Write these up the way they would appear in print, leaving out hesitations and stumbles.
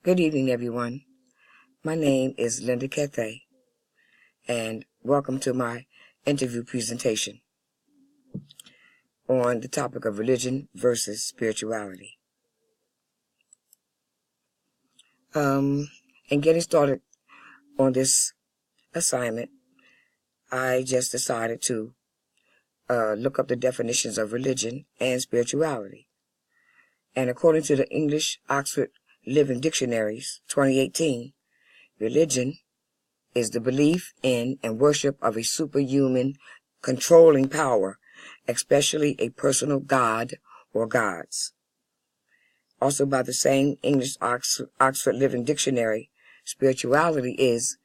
Good evening, everyone. My name is Linda Cathay, and welcome to my interview presentation on the topic of religion versus spirituality. In getting started on this assignment, I just decided to look up the definitions of religion and spirituality. And according to the English Oxford Living Dictionaries 2018, religion is the belief in and worship of a superhuman controlling power, especially a personal god or gods. Also by the same English Oxford Living Dictionary, spirituality is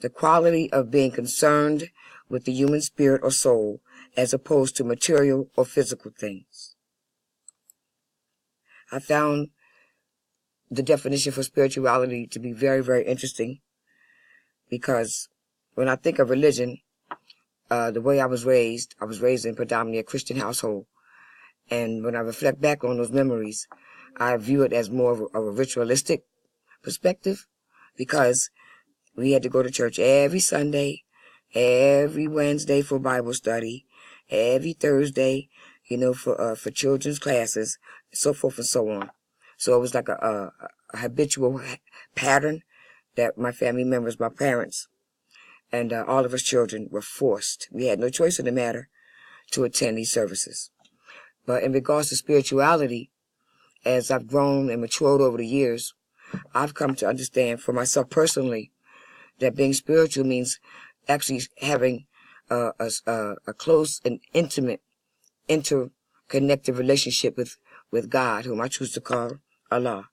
the quality of being concerned with the human spirit or soul as opposed to material or physical things. I found the definition for spirituality to be very, very interesting because when I think of religion, the way I was raised in predominantly a Christian household. And when I reflect back on those memories, I view it as more of a ritualistic perspective because we had to go to church every Sunday, every Wednesday for Bible study, every Thursday, for children's classes, so forth and so on. So it was like a habitual pattern that my family members, my parents, and all of us children were forced. We had no choice in the matter to attend these services. But in regards to spirituality, as I've grown and matured over the years, I've come to understand for myself personally that being spiritual means actually having a close and intimate, interconnected relationship with God, whom I choose to call Allah.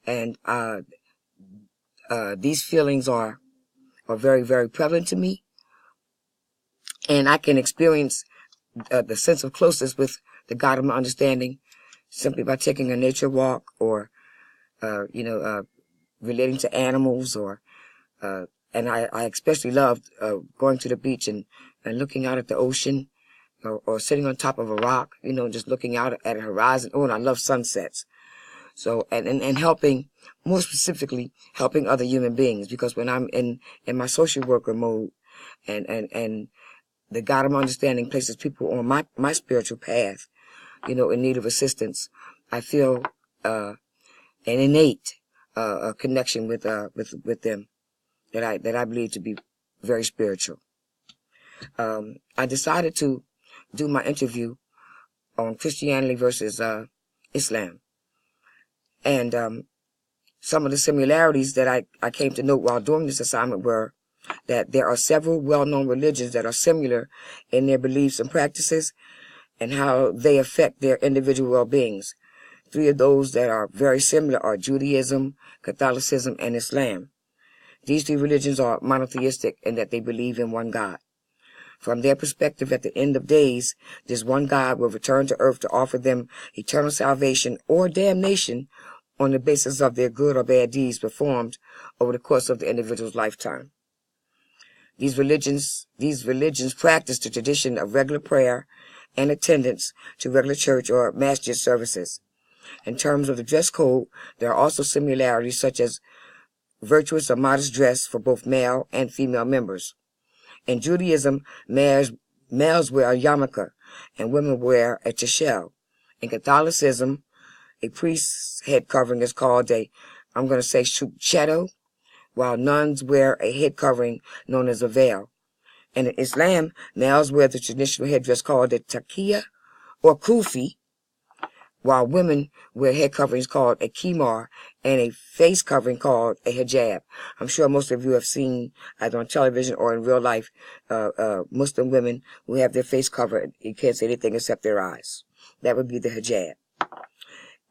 And these feelings are very, very prevalent to me. And I can experience the sense of closeness with the God of my understanding simply by taking a nature walk or, relating to animals and I especially loved going to the beach and looking out at the ocean or sitting on top of a rock, just looking out at a horizon. Oh, and I love sunsets. So, and helping, more specifically, helping other human beings, because when I'm in my social worker mode and the God of my understanding places people on my spiritual path, in need of assistance, I feel an innate connection with them that I believe to be very spiritual. I decided to do my interview on Christianity versus Islam. And some of the similarities that I came to note while doing this assignment were that there are several well-known religions that are similar in their beliefs and practices and how they affect their individual well-beings. 3 of those that are very similar are Judaism, Catholicism, and Islam. These 3 religions are monotheistic in that they believe in one God. From their perspective, at the end of days, this one God will return to earth to offer them eternal salvation or damnation on the basis of their good or bad deeds performed over the course of the individual's lifetime. These religions practice the tradition of regular prayer and attendance to regular church or masjid services. In terms of the dress code, there are also similarities such as virtuous or modest dress for both male and female members. In Judaism, males wear a yarmulke and women wear a teshel. In Catholicism, a priest's head covering is called shuchedo, while nuns wear a head covering known as a veil. And in Islam, males wear the traditional headdress called a taqiyya or kufi, while women wear head coverings called a khimar and a face covering called a hijab. I'm sure most of you have seen, either on television or in real life, Muslim women who have their face covered. You can't see anything except their eyes. That would be the hijab.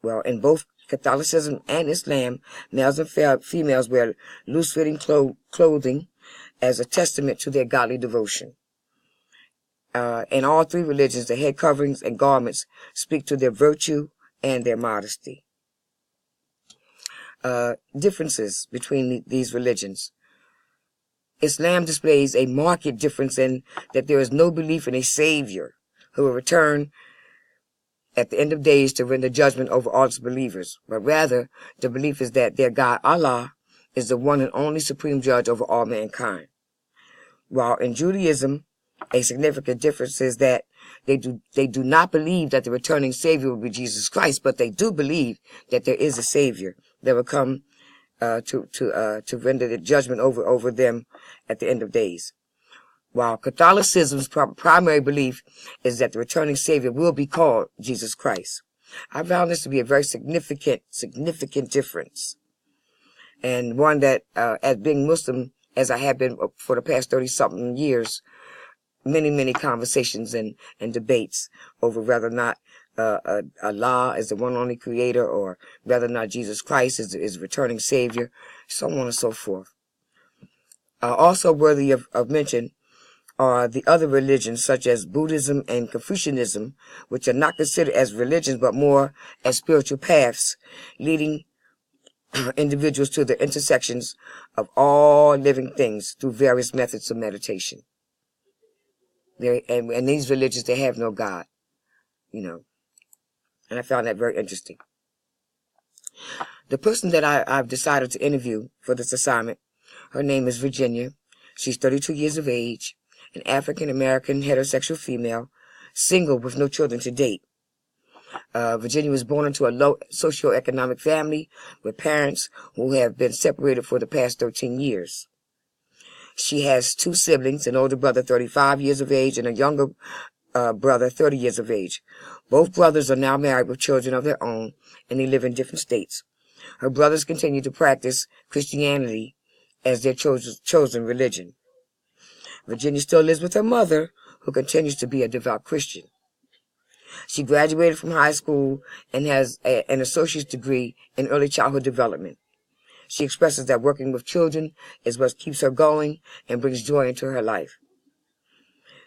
Well, in both Catholicism and Islam, males and females wear loose-fitting clothing as a testament to their godly devotion. In all 3 religions, the head coverings and garments speak to their virtue and their modesty. Differences between these religions. Islam displays a marked difference in that there is no belief in a savior who will return at the end of days to render judgment over all its believers, but rather the belief is that their God, Allah, is the one and only supreme judge over all mankind. While in Judaism, a significant difference is that they do not believe that the returning Savior will be Jesus Christ, but they do believe that there is a Savior that will come to render the judgment over them at the end of days. While Catholicism's primary belief is that the returning Savior will be called Jesus Christ. I found this to be a very significant difference, and one that, as being Muslim, as I have been for the past 30-something years, many conversations and debates over whether or not Allah is the one only creator, or whether or not Jesus Christ is returning Savior, so on and so forth. Also worthy of mention are the other religions, such as Buddhism and Confucianism, which are not considered as religions but more as spiritual paths leading individuals to the intersections of all living things through various methods of meditation. And these religions, they have no God, and I found that very interesting. The person that I've decided to interview for this assignment, her name is Virginia. She's 32 years of age, an African-American heterosexual female, single with no children to date. Virginia was born into a low socioeconomic family with parents who have been separated for the past 13 years. She has two siblings, an older brother 35 years of age and a younger brother 30 years of age. Both brothers are now married with children of their own, and they live in different states. Her brothers continue to practice Christianity as their chosen religion. Virginia still lives with her mother, who continues to be a devout Christian. She graduated from high school and has an associate's degree in early childhood development. She expresses that working with children is what keeps her going and brings joy into her life.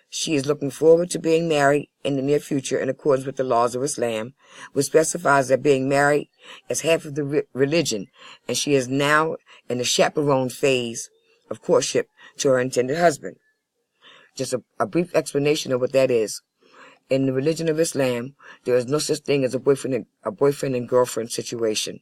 She is looking forward to being married in the near future in accordance with the laws of Islam, which specifies that being married is half of the religion, and she is now in the chaperone phase of courtship to her intended husband. Just a brief explanation of what that is. In the religion of Islam, there is no such thing as a boyfriend and girlfriend situation.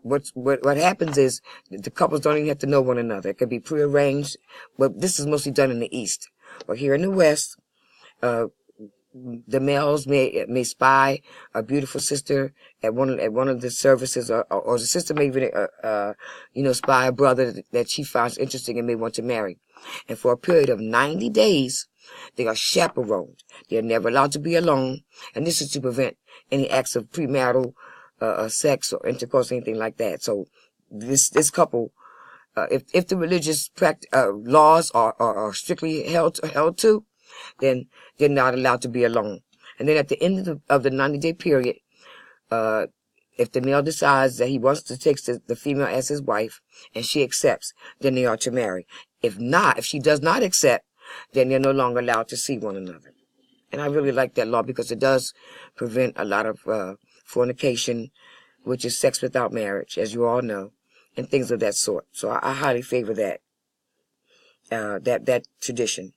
What happens is the couples don't even have to know one another. It could be prearranged, but this is mostly done in the East. But here in the West, the males may spy a beautiful sister at one of the services, or the sister may even spy a brother that she finds interesting and may want to marry. And for a period of 90 days, they are chaperoned. They are never allowed to be alone, and this is to prevent any acts of premarital sex or intercourse, anything like that. So this couple, if the religious laws are strictly held to, then they're not allowed to be alone. And then at the end of the 90-day period, if the male decides that he wants to take the female as his wife and she accepts, then they are to marry. If she does not accept, then they're no longer allowed to see one another. And I really like that law because it does prevent a lot of fornication, which is sex without marriage, as you all know, and things of that sort. So I highly favor that tradition.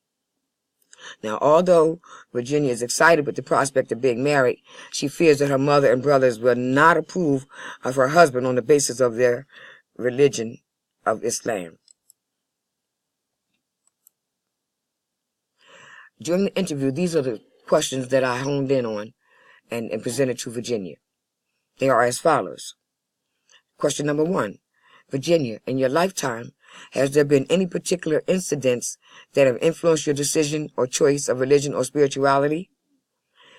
Now, although Virginia is excited with the prospect of being married, she fears that her mother and brothers will not approve of her husband on the basis of their religion of Islam. During the interview, these are the questions that I honed in on and presented to Virginia. They are as follows. Question number 1. Virginia, in your lifetime, has there been any particular incidents that have influenced your decision or choice of religion or spirituality?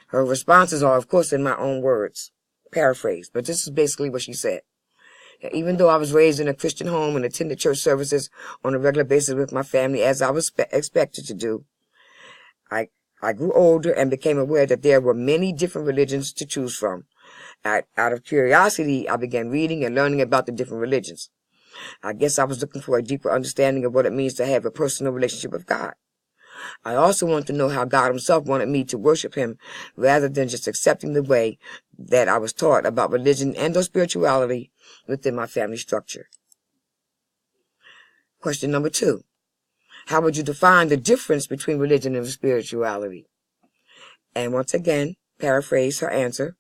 Her responses are, of course, in my own words, paraphrased, but this is basically what she said. Even though I was raised in a Christian home and attended church services on a regular basis with my family, as I was expected to do, I grew older and became aware that there were many different religions to choose from. Out of curiosity, I began reading and learning about the different religions. I guess I was looking for a deeper understanding of what it means to have a personal relationship with God. I also wanted to know how God himself wanted me to worship him rather than just accepting the way that I was taught about religion and or spirituality within my family structure. Question number 2. How would you define the difference between religion and spirituality? And once again, paraphrase her answer.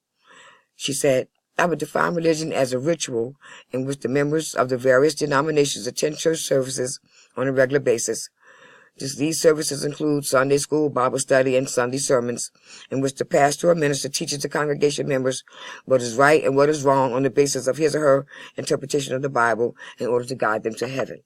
She said, I would define religion as a ritual in which the members of the various denominations attend church services on a regular basis. These services include Sunday school, Bible study, and Sunday sermons, in which the pastor or minister teaches the congregation members what is right and what is wrong on the basis of his or her interpretation of the Bible in order to guide them to heaven.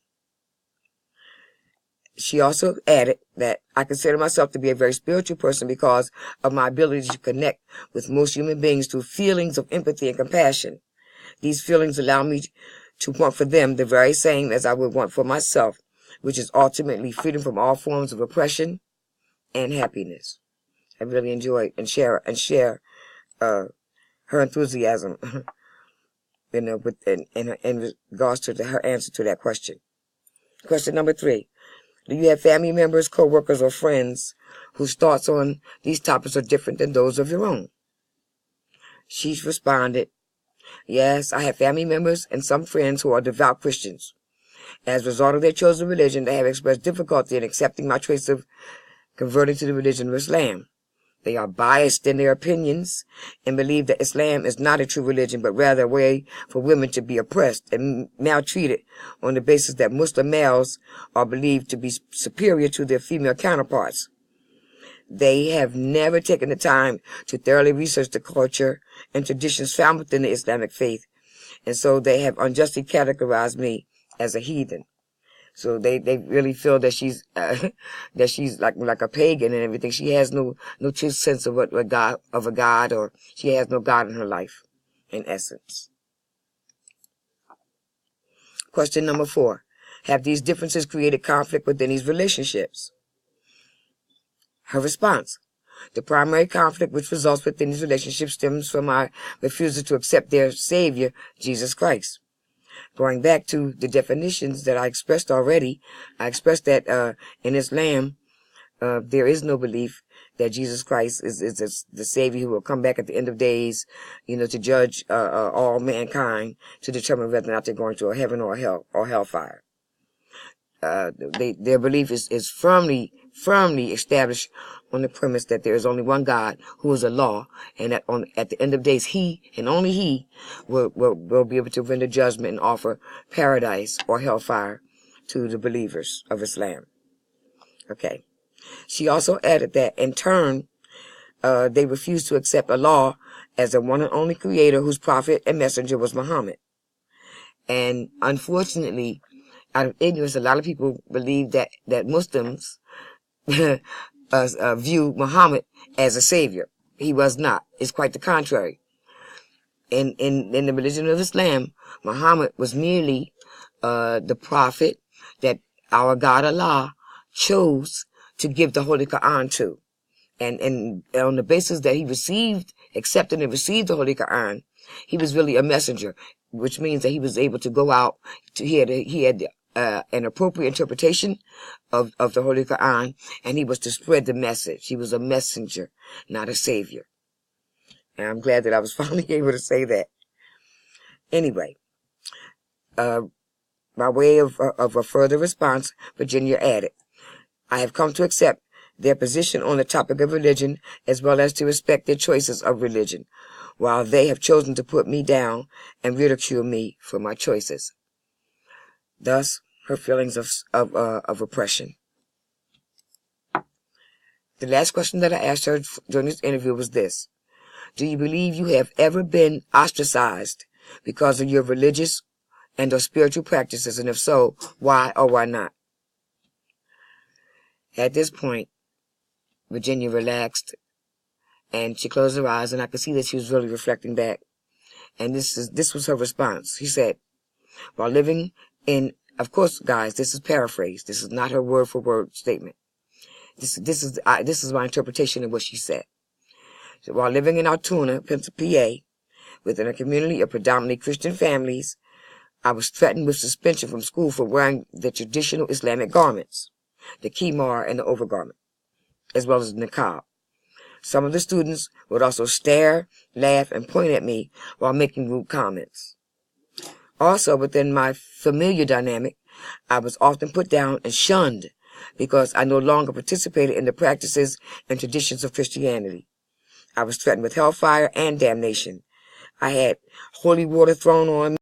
She also added that I consider myself to be a very spiritual person because of my ability to connect with most human beings through feelings of empathy and compassion. These feelings allow me to want for them the very same as I would want for myself, which is ultimately freedom from all forms of oppression and happiness. I really enjoy and share her enthusiasm, in regards to her answer to that question. Question number 3. Do you have family members, co-workers, or friends whose thoughts on these topics are different than those of your own? She responded, yes, I have family members and some friends who are devout Christians. As a result of their chosen religion, they have expressed difficulty in accepting my choice of converting to the religion of Islam. They are biased in their opinions and believe that Islam is not a true religion, but rather a way for women to be oppressed and maltreated on the basis that Muslim males are believed to be superior to their female counterparts. They have never taken the time to thoroughly research the culture and traditions found within the Islamic faith, and so they have unjustly categorized me as a heathen. So they really feel that she's like a pagan and everything. She has no true sense of a God, or she has no God in her life, in essence. Question number 4. Have these differences created conflict within these relationships? Her response. The primary conflict which results within these relationships stems from my refusal to accept their Savior, Jesus Christ. Going back to the definitions that I expressed already, I expressed that in Islam, there is no belief that Jesus Christ is the Savior who will come back at the end of days, to judge all mankind to determine whether or not they're going to a heaven or a hell or hellfire. Their belief is firmly established on the premise that there is only one God who is Allah, and that at the end of days, He and only He will be able to render judgment and offer paradise or hellfire to the believers of Islam. Okay. She also added that in turn, they refused to accept Allah as the one and only creator whose prophet and messenger was Muhammad. And unfortunately, out of ignorance, a lot of people believe that Muslims view Muhammad as a savior. He was not. It's quite the contrary. In the religion of Islam, Muhammad was merely the prophet that our God Allah chose to give the Holy Quran to. And on the basis that he accepted and received the Holy Quran, he was really a messenger, which means that he was able to go out. He had an appropriate interpretation of the Holy Quran, and he was to spread the message. He was a messenger, not a savior. And I'm glad that I was finally able to say that. Anyway, by way of a further response, Virginia added, I have come to accept their position on the topic of religion, as well as to respect their choices of religion, while they have chosen to put me down and ridicule me for my choices. Thus, her feelings of oppression. The last question that I asked her during this interview was this: do you believe you have ever been ostracized because of your religious and or spiritual practices, and if so, why or why not? At this point, Virginia relaxed, and she closed her eyes, and I could see that she was really reflecting back. And this was her response. She said, while living in, of course, guys, this is paraphrased. This is not her word-for-word statement. This is my interpretation of what she said. So, while living in Altoona, PA, within a community of predominantly Christian families, I was threatened with suspension from school for wearing the traditional Islamic garments, the khimar and the overgarment, as well as the niqab. Some of the students would also stare, laugh, and point at me while making rude comments. Also, within my familiar dynamic, I was often put down and shunned because I no longer participated in the practices and traditions of Christianity. I was threatened with hellfire and damnation. I had holy water thrown on